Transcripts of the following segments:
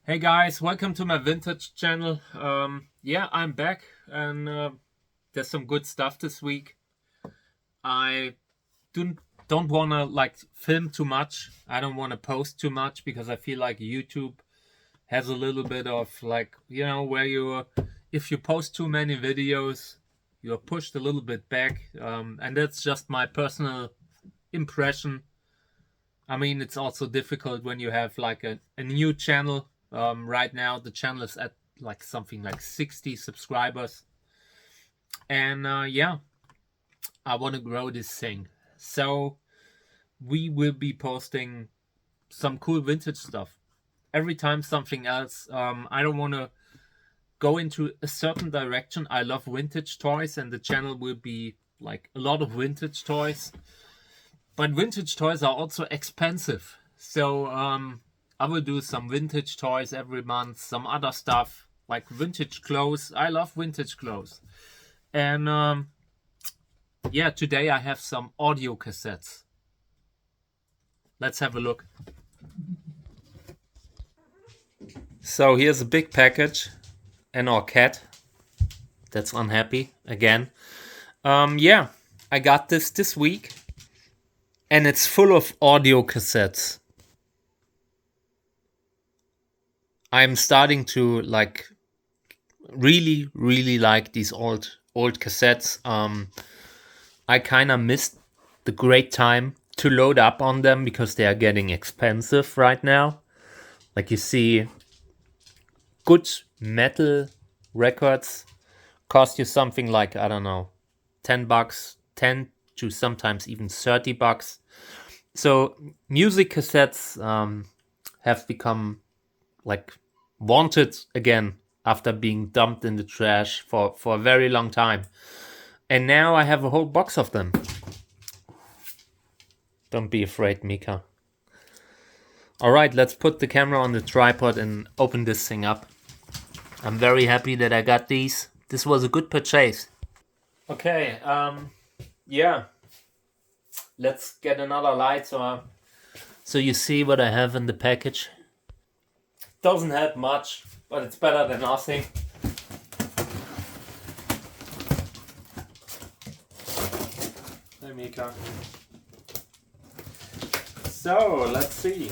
Hey guys, welcome to my vintage channel. Yeah, I'm back and there's some good stuff this week. I don't want to like film too much. I don't want to post too much because I feel like YouTube has a little bit of like, where if you post too many videos, you're pushed a little bit back. And that's just my personal impression. I mean, it's also difficult when you have like a new channel. Right now, the channel is at like something like 60 subscribers. And yeah, I want to grow this thing. So we will be posting some cool vintage stuff. Every time something else. I don't want to go into a certain direction. I love vintage toys, and the channel will be like a lot of vintage toys. But vintage toys are also expensive. So I will do some vintage toys every month, some other stuff like vintage clothes. I love vintage clothes. And yeah, today I have some audio cassettes. Let's have a look. So here's a big package and our cat that's unhappy again. Yeah, I got this week and it's full of audio cassettes. I'm starting to like really like these old cassettes. I kind of missed the great time to load up on them because they are getting expensive right now. Like you see, good metal records cost you something like, I don't know, $10, 10 to sometimes even $30. So music cassettes have become like wanted again after being dumped in the trash for a very long time. And now I have a whole box of them. Don't be afraid, Mika. Alright, let's put the camera on the tripod and open this thing up. I'm very happy that I got these. This was a good purchase. Okay, yeah. Let's get another light so you see what I have in the package. Doesn't help much, but it's better than nothing. Hey Mika. So, let's see.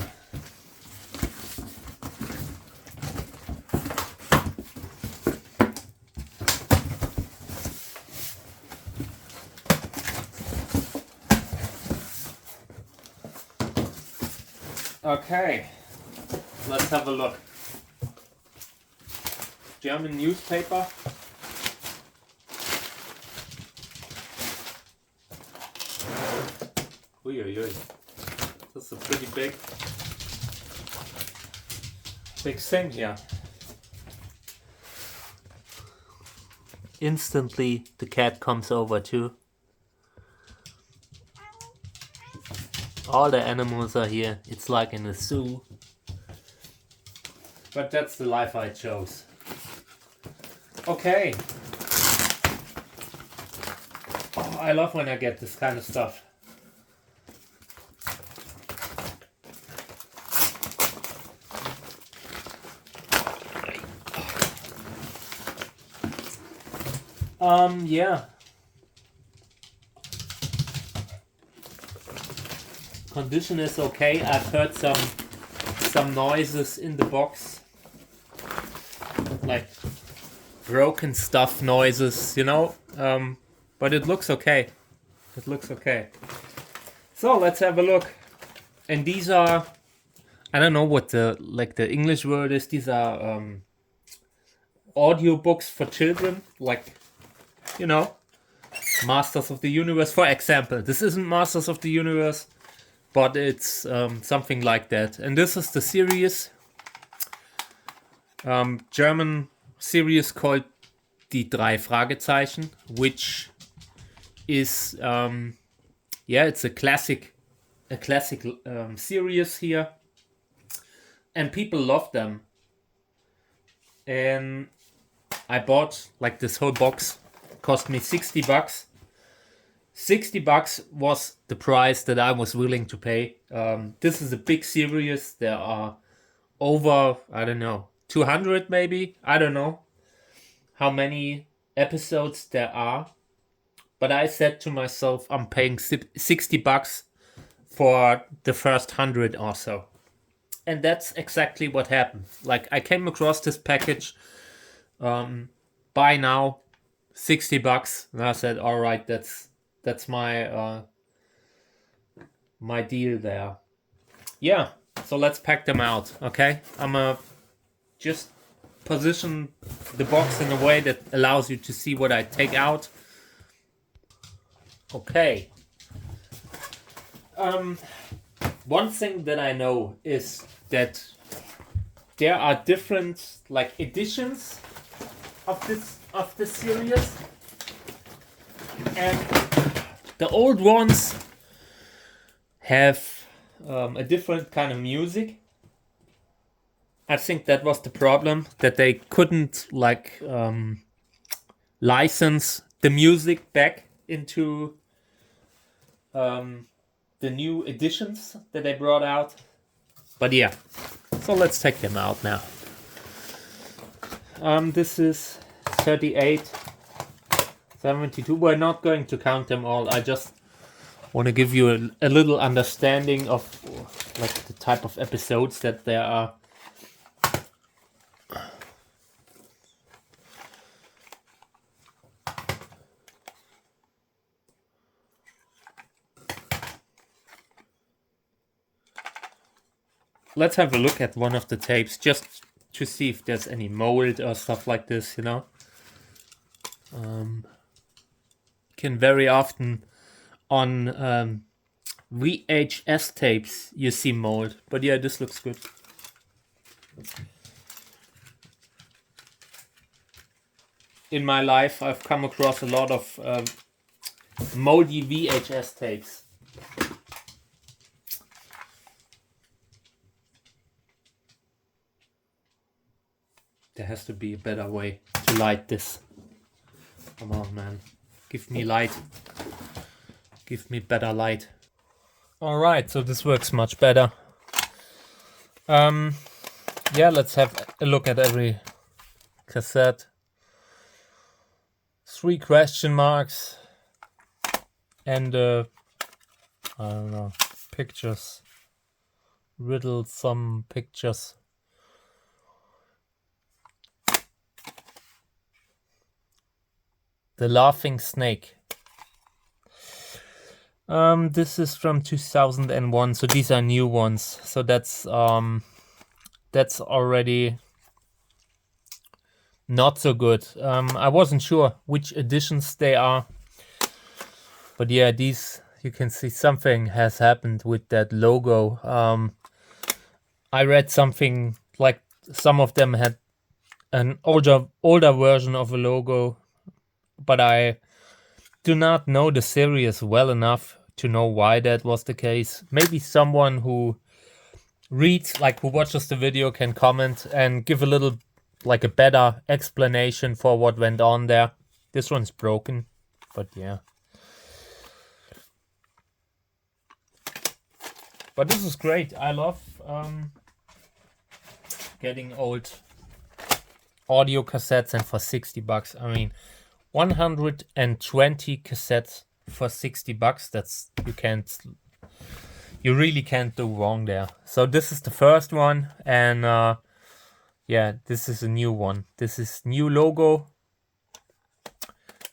Okay, let's have a look. German newspaper. Uiuiui. That's a pretty big thing here. Instantly the cat comes over too. All the animals are here. It's like in a zoo. But that's the life I chose. Okay. Oh, I love when I get this kind of stuff. Yeah. Condition is okay. I've heard some noises in the box, like broken stuff noises, but it looks okay. It looks okay. So let's have a look. And these are, I don't know what the English word is. These are audio books for children, like, Masters of the Universe, for example. This isn't Masters of the Universe, but it's something like that. And this is the series, German series called DIE DREI, which is, it's a classic series here, and people love them. And I bought like this whole box. Cost me $60. $60 was the price that I was willing to pay. This is a big series. There are over, I don't know, 200 maybe. I don't know how many episodes there are. But I said to myself, I'm paying $60 for the first 100 or so. And that's exactly what happened. Like, I came across this package, buy now, $60, and I said, all right, that's my my deal there. Yeah, so let's pack them out, okay? I'm just position the box in a way that allows you to see what I take out. Okay. One thing that I know is that there are different like editions of this series, and the old ones have a different kind of music. I think that was the problem, that they couldn't like license the music back into the new editions that they brought out. But yeah, so let's take them out now. This is 38, 72. We're not going to count them all. I just want to give you a little understanding of like the type of episodes that there are. Let's have a look at one of the tapes just to see if there's any mold or stuff like this, you know. Can very often on VHS tapes you see mold, but yeah, this looks good. In my life, I've come across a lot of moldy VHS tapes. There has to be a better way to light this. Come on, man. Give me light. Give me better light. Alright, so this works much better. Yeah, let's have a look at every cassette. 3 question marks. And, I don't know, pictures. Riddle some pictures. The Laughing Snake. This is from 2001, so these are new ones. So that's already not so good. I wasn't sure which editions they are, but yeah, these, you can see something has happened with that logo. I read something like some of them had an older version of a logo, but I do not know the series well enough to know why that was the case. Maybe someone who reads, like who watches the video, can comment and give a little, like a better explanation for what went on there. This one's broken, but yeah. But this is great. I love getting old audio cassettes, and for $60, I mean, 120 cassettes for $60. That's, you really can't do wrong there. So this is the first one, and yeah, this is a new one. This is new logo,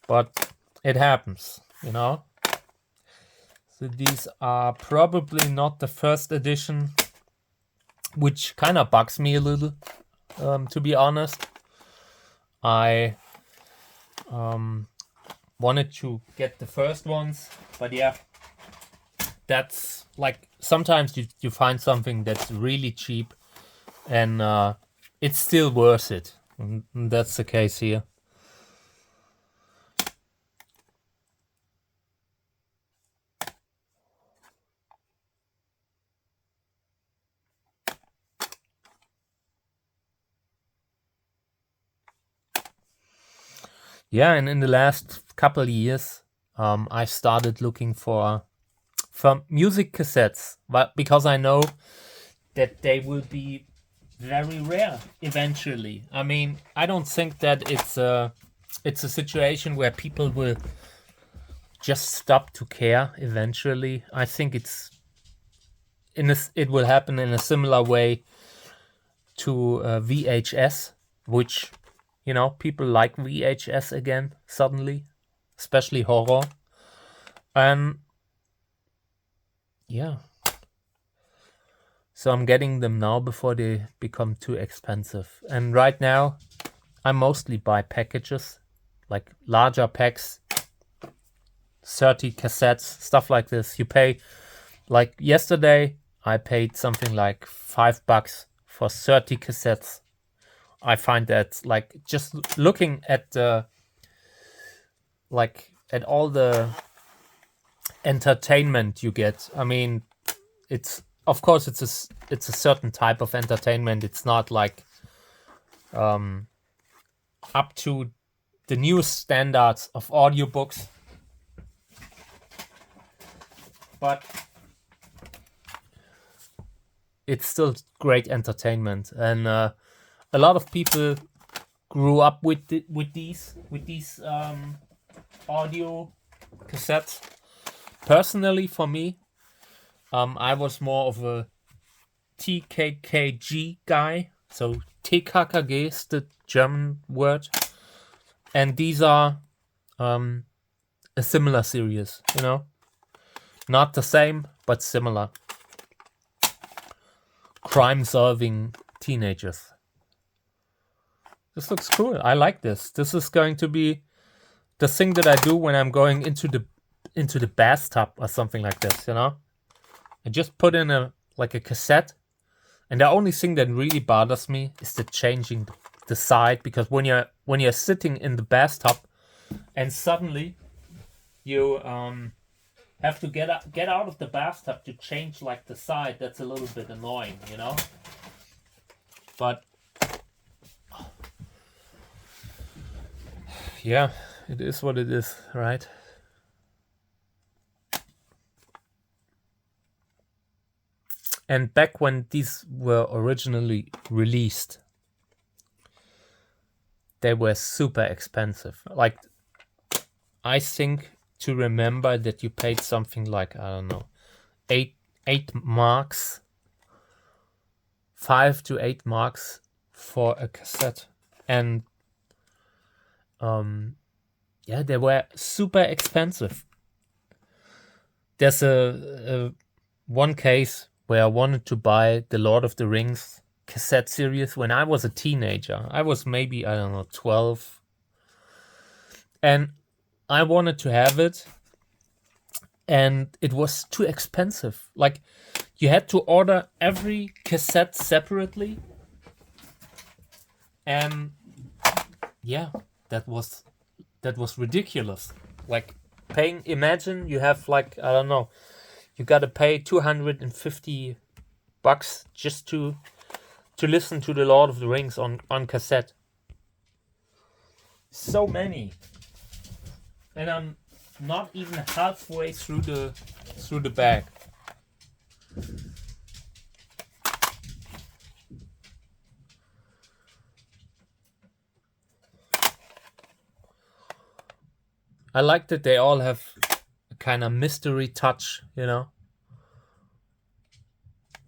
but it happens, you know. So these are probably not the first edition, which kind of bugs me a little, to be honest. I wanted to get the first ones, but yeah, that's like, sometimes you find something that's really cheap and it's still worth it, and that's the case here. Yeah, and in the last couple of years, I started looking for music cassettes, but because I know that they will be very rare eventually. I mean, I don't think that it's a situation where people will just stop to care eventually. I think it will happen in a similar way to VHS, which, people like VHS again suddenly, especially horror. And yeah. So I'm getting them now before they become too expensive. And right now, I mostly buy packages, like larger packs, 30 cassettes, stuff like this. You pay, like yesterday, I paid something like $5 for 30 cassettes. I find that, like, just looking at at all the entertainment you get. I mean, of course it's a certain type of entertainment. It's not like up to the newest standards of audiobooks, but it's still great entertainment. And a lot of people grew up with these audio cassettes. Personally, for me, I was more of a TKKG guy. So TKKG is the German word. And these are a similar series, Not the same, but similar. Crime-solving teenagers. This looks cool. I like this. This is going to be the thing that I do when I'm going into the bathtub or something like this, I just put in a cassette, and the only thing that really bothers me is the changing the side, because when you're sitting in the bathtub and suddenly you have to get out of the bathtub to change like the side, that's a little bit annoying, But yeah, it is what it is, right? And back when these were originally released, they were super expensive. Like, I think to remember that you paid something like, I don't know, 8 marks, 5 to 8 marks for a cassette. And they were super expensive. There's a one case where I wanted to buy the Lord of the Rings cassette series when I was a teenager. I was maybe, 12. And I wanted to have it. And it was too expensive. Like, you had to order every cassette separately. And yeah, that was ridiculous. Like, imagine you have you gotta pay $250 just to listen to the Lord of the Rings on cassette. So many. And I'm not even halfway through the bag. I like that they all have a kind of mystery touch,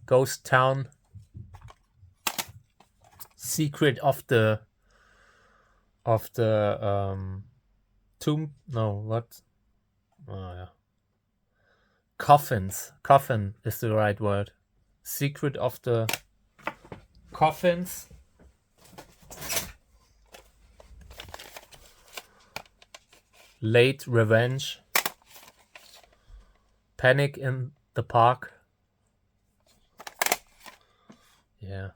Ghost Town, secret of the tomb. No, what? Oh yeah. Coffins. Coffin is the right word. Secret of the coffins. Late Revenge. Panic in the Park. Yeah.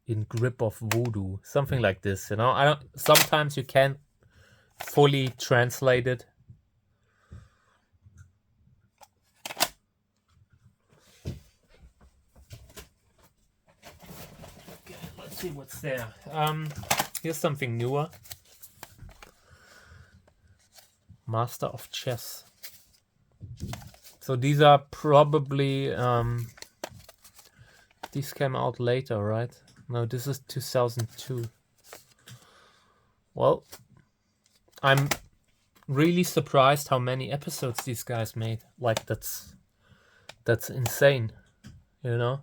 In Grip of Voodoo. Something like this, sometimes you can't fully translate it. Okay, let's see what's there. Here's something newer. Master of Chess. So these are probably these came out later, right? No, this is 2002. Well, I'm really surprised how many episodes these guys made. Like, that's insane, you know?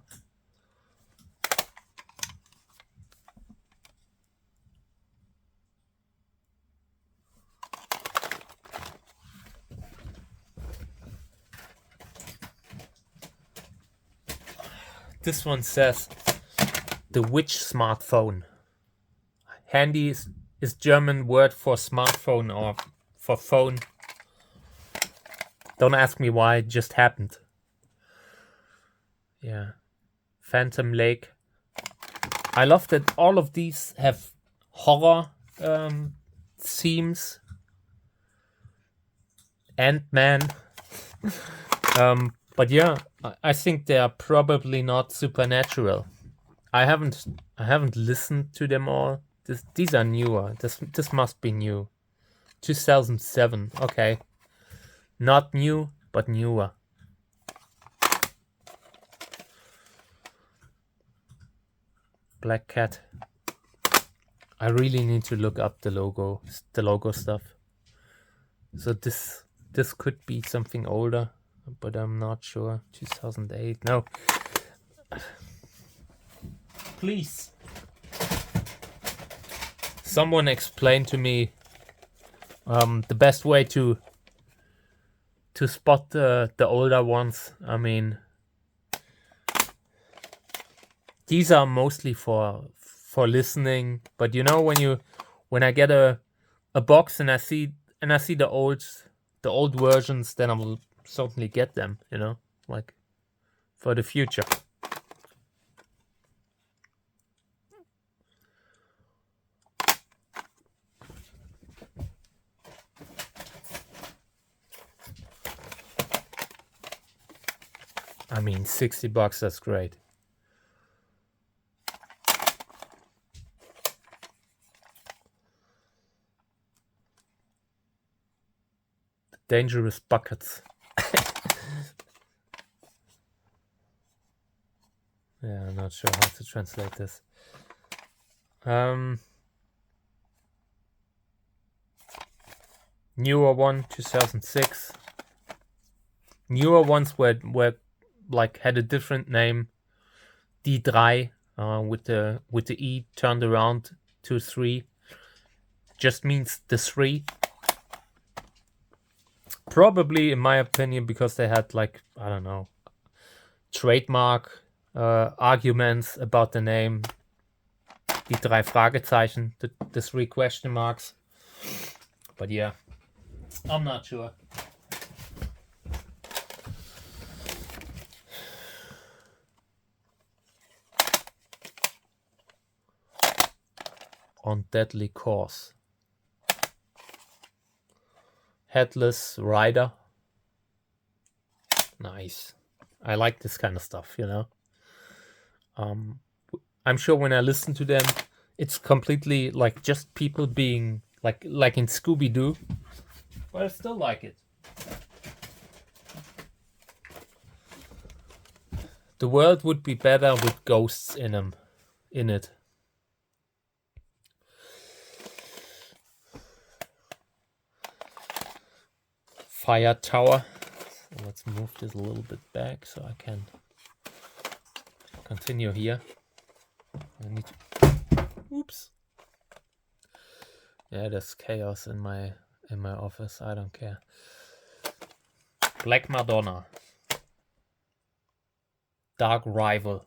This one says, the witch smartphone. Handy is German word for smartphone or for phone. Don't ask me why, it just happened. Yeah. Phantom Lake. I love that all of these have horror themes. Ant-Man. But yeah, I think they are probably not supernatural. I haven't listened to them all. These are newer. This must be new. 2007. Okay. Not new, but newer. Black Cat. I really need to look up the logo stuff. So this could be something older, but I'm not sure. 2008. No. Please. Someone explain to me the best way to spot the older ones. I mean, these are mostly for listening, but you know, when I get a box and I see the old versions, then I will certainly get them, you know, like for the future. I mean, $60, that's great. Dangerous buckets. Yeah, I'm not sure how to translate this. Newer one, 2006. Newer ones were like had a different name. DIE DREI, with the E turned around to 3. Just means the 3. Probably, in my opinion, because they had, like, I don't know, trademark arguments about the name. Die 3 Fragezeichen, the 3 question marks. But yeah, I'm not sure. On Deadly Course. Headless Rider. Nice. I like this kind of stuff, you know. I'm sure when I listen to them, it's completely like just people being like in Scooby-Doo. But I still like it. The world would be better with ghosts in it. Fire Tower. So let's move this a little bit back so I can continue here. I need to... Oops. Yeah, there's chaos in my office. I don't care. Black Madonna. Dark Rival.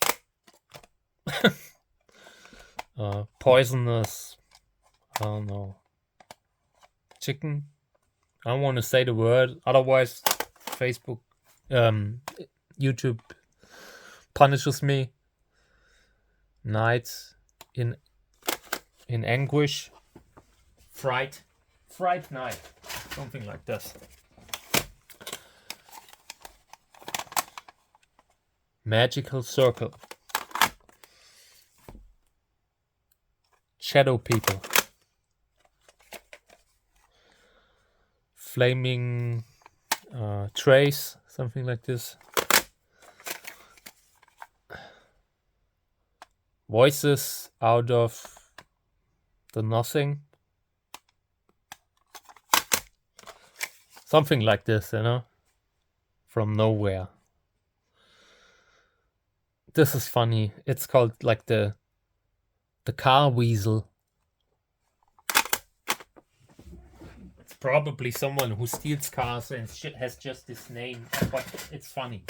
Poisonous. I don't know. Chicken. I don't want to say the word, otherwise Facebook, YouTube punishes me. Nights in anguish. Fright night. Something like this. Magical Circle. Shadow People. Flaming Trace, something like this. voices out of the nothing. Something like this, you know? From nowhere. This is funny. It's called like the car weasel. It's probably someone who steals cars and has just this name, but it's funny.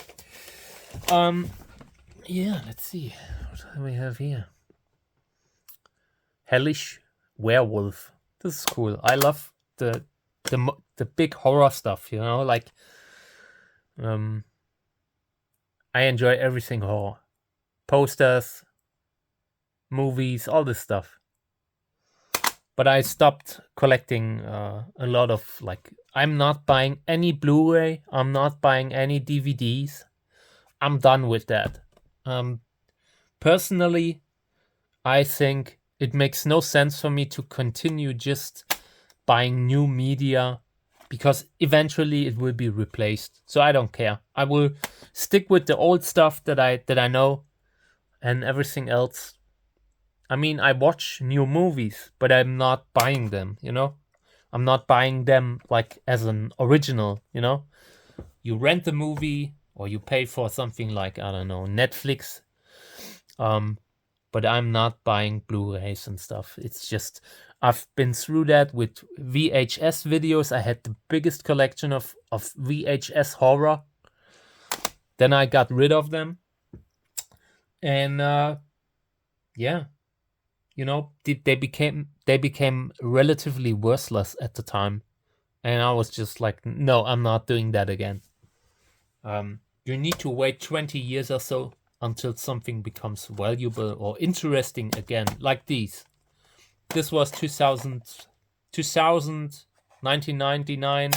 Yeah, let's see. What do we have here? Hellish Werewolf. This is cool. I love the big horror stuff, you know, like I enjoy everything horror. Posters, movies, all this stuff. But I stopped collecting a lot of, like, I'm not buying any Blu-ray, I'm not buying any DVDs. I'm done with that. Personally, I think it makes no sense for me to continue just buying new media, because eventually it will be replaced. So I don't care. I will stick with the old stuff that I know, and everything else. I mean, I watch new movies, but I'm not buying them, you know? I'm not buying them like as an original, you know? You rent the movie or you pay for something like, I don't know, Netflix. But I'm not buying Blu-rays and stuff. It's just, I've been through that with VHS videos. I had the biggest collection of VHS horror. Then I got rid of them. And yeah, you know, they became relatively worthless at the time. And I was just like, no, I'm not doing that again. You need to wait 20 years or so until something becomes valuable or interesting again, like these. This was 2000, 1999,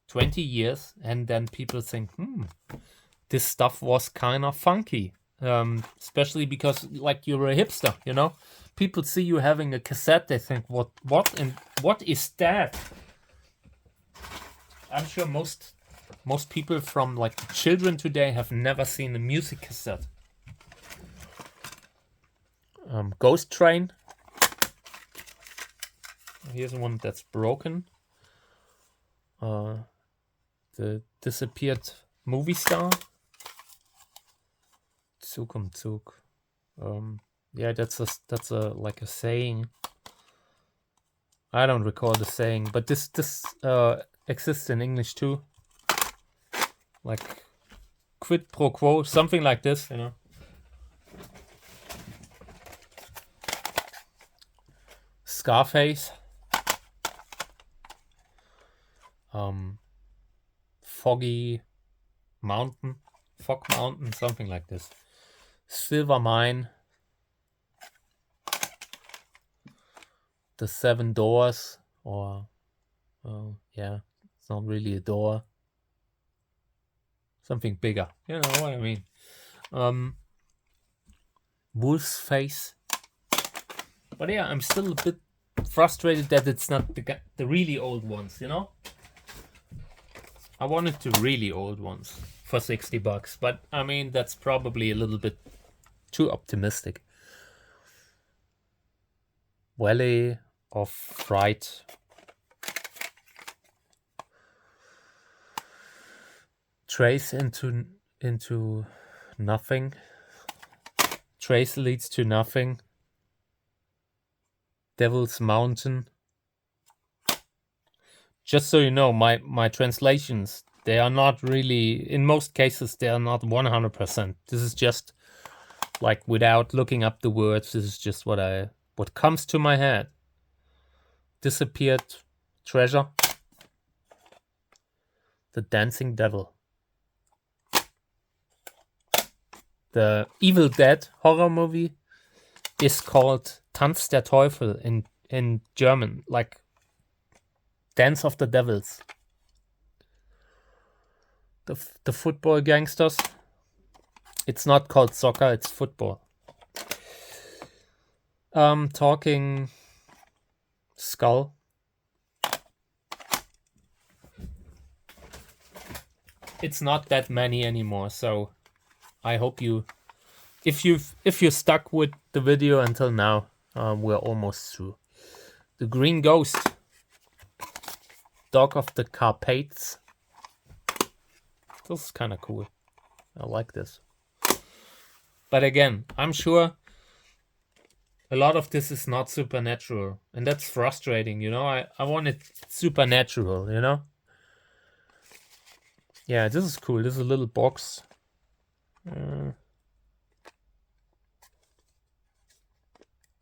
20 years, and then people think, this stuff was kind of funky. Especially because, like, you're a hipster, you know? People see you having a cassette, they think, what is that? I'm sure most people from, like, children today have never seen a music cassette. Ghost Train. Here's one that's broken. The disappeared movie star. Zug um Zug. Yeah, that's a like a saying. I don't recall the saying, but this exists in English too. Like quid pro quo, something like this, you know. Scarface. Fog Mountain, something like this. Silver Mine. The Seven Doors, or yeah, it's not really a door. Something bigger, you know what I mean. Wolf's Face. But yeah, I'm still a bit frustrated that it's not the really old ones, you know. I wanted the really old ones for $60, but I mean, that's probably a little bit too optimistic. Valley of Fright. Trace into nothing. Trace leads to nothing. Devil's Mountain. Just so you know, my translations, they are not really, in most cases, they are not 100%. This is just, like, without looking up the words, this is just what comes to my head. Disappeared Treasure. The Dancing Devil. The Evil Dead horror movie is called Tanz der Teufel in German, like Dance of the Devils. The Football Gangsters. It's not called soccer, it's football. Talking Skull. It's not that many anymore, so I hope you if you're stuck with the video until now, we're almost through. The Green Ghost, Dog of the Carpaths. This is kind of cool. I like this. But again, I'm sure a lot of this is not supernatural, and that's frustrating, you know. I want it supernatural, you know. Yeah, this is cool. This is a little box.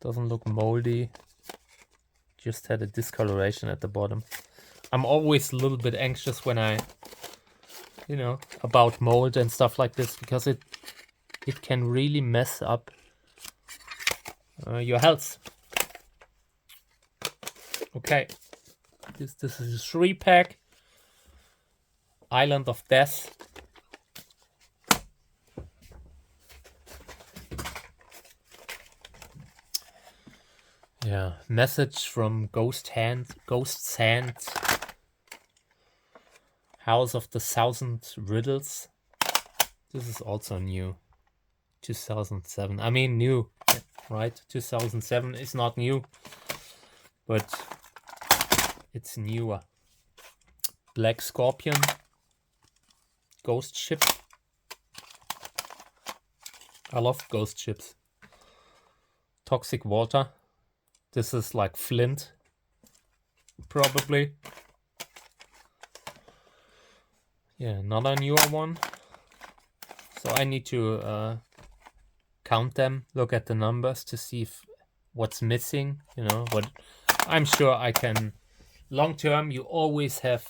Doesn't look moldy. Just had a discoloration at the bottom. I'm always a little bit anxious when I, you know, about mold and stuff like this, because it can really mess up your health. Okay, this is a 3-pack. Island of Death. Yeah, message from Ghost's Hand. House of the Thousand Riddles. This is also new. 2007. I mean, new, right? 2007 is not new, but it's newer. Black Scorpion. Ghost Ship. I love ghost ships. Toxic Water. This is like Flint, probably. Yeah, another newer one. So I need to count them, look at the numbers to see if what's missing, you know. But I'm sure I can. Long term, you always have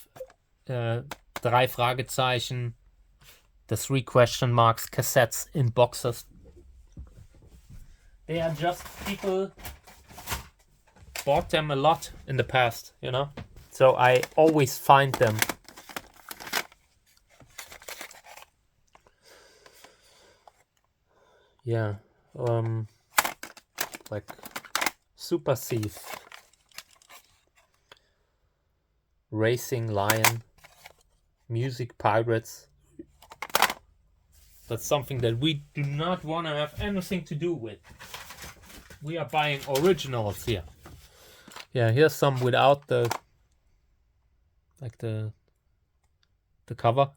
3 Fragezeichen, the 3 question marks, cassettes in boxes. They are just people bought them a lot in the past, you know. So I always find them. Yeah, like Super Thief, Racing Lion, Music Pirates. That's something that we do not want to have anything to do with. We are buying originals here. Yeah, here's some without the, like the cover.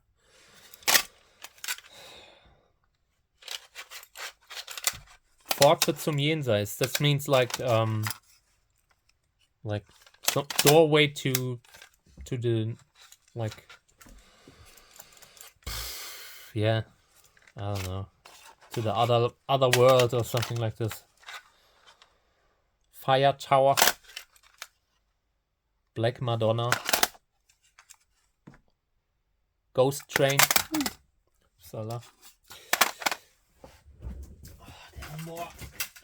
Pforte zum Jenseits. That means like doorway to the, like, yeah, I don't know, to the other world or something like this. Fire Tower. Black Madonna. Ghost Train. Salah. There are more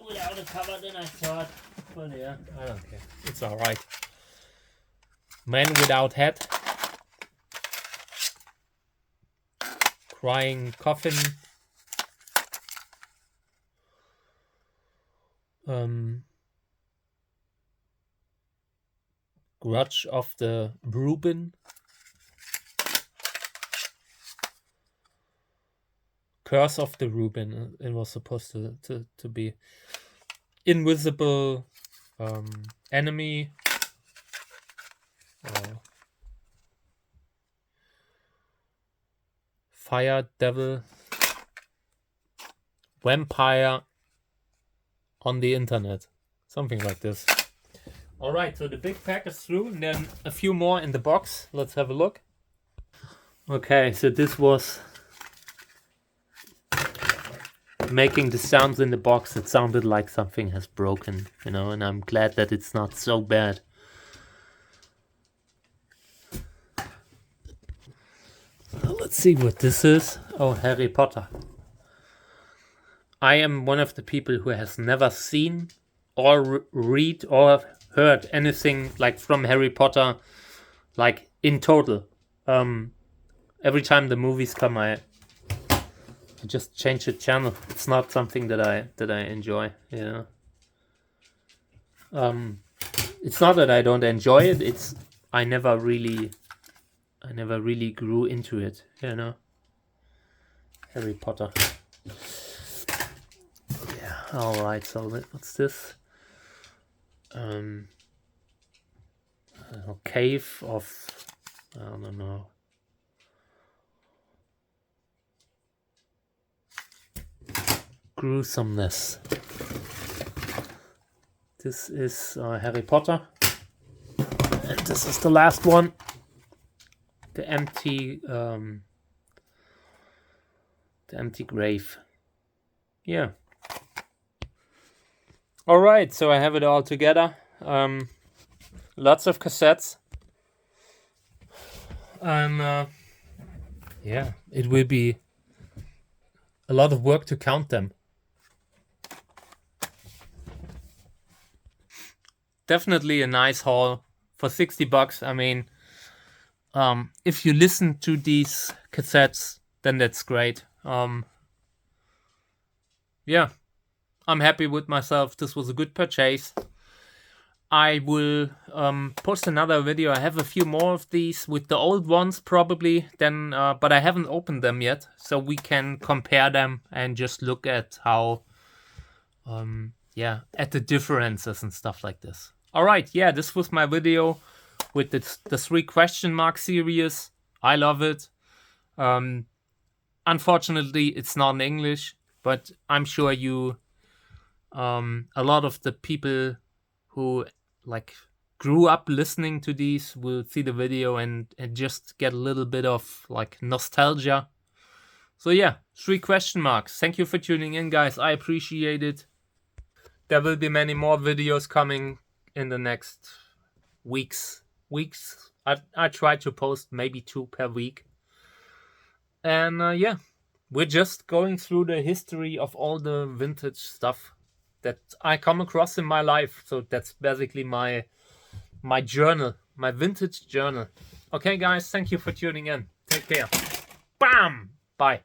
without a cover than I thought. But yeah, I don't care. It's alright. Man Without Head. Crying Coffin. Grudge of the Reuben. Curse of the Reuben. It was supposed to be. Invisible Enemy. Fire Devil. Vampire on the internet. Something like this. Alright, so the big pack is through, and then a few more in the box. Let's have a look. Okay, so this was making the sounds in the box. It sounded like something has broken, you know, and I'm glad that it's not so bad. Let's see what this is. Oh, Harry Potter. I am one of the people who has never seen or read or heard anything like from Harry Potter, like in total. Every time the movies come, I just change the channel. It's not something that I enjoy, you know. It's not that I don't enjoy it. It's I never really grew into it, you know. Harry Potter. All right, so what's this? A cave of, I don't know. Gruesomeness. This is Harry Potter. And this is the last one. The empty grave. Yeah. All right, so I have it all together. Lots of cassettes. And yeah, it will be a lot of work to count them. Definitely a nice haul for $60. I mean, if you listen to these cassettes, then that's great. Yeah, I'm happy with myself. This was a good purchase. I will post another video. I have a few more of these with the old ones probably, then, but I haven't opened them yet, so we can compare them and just look at how, at the differences and stuff like this. All right, yeah, this was my video with the 3 question mark series. I love it. Unfortunately, it's not in English, but I'm sure you, a lot of the people who like grew up listening to these will see the video and just get a little bit of like nostalgia. So yeah, 3 question marks. Thank you for tuning in, guys. I appreciate it. There will be many more videos coming in the next weeks. I try to post maybe 2 per week. And yeah, we're just going through the history of all the vintage stuff that I come across in my life. So that's basically my journal, my vintage journal. Okay, guys, thank you for tuning in. Take care. Bam! Bye.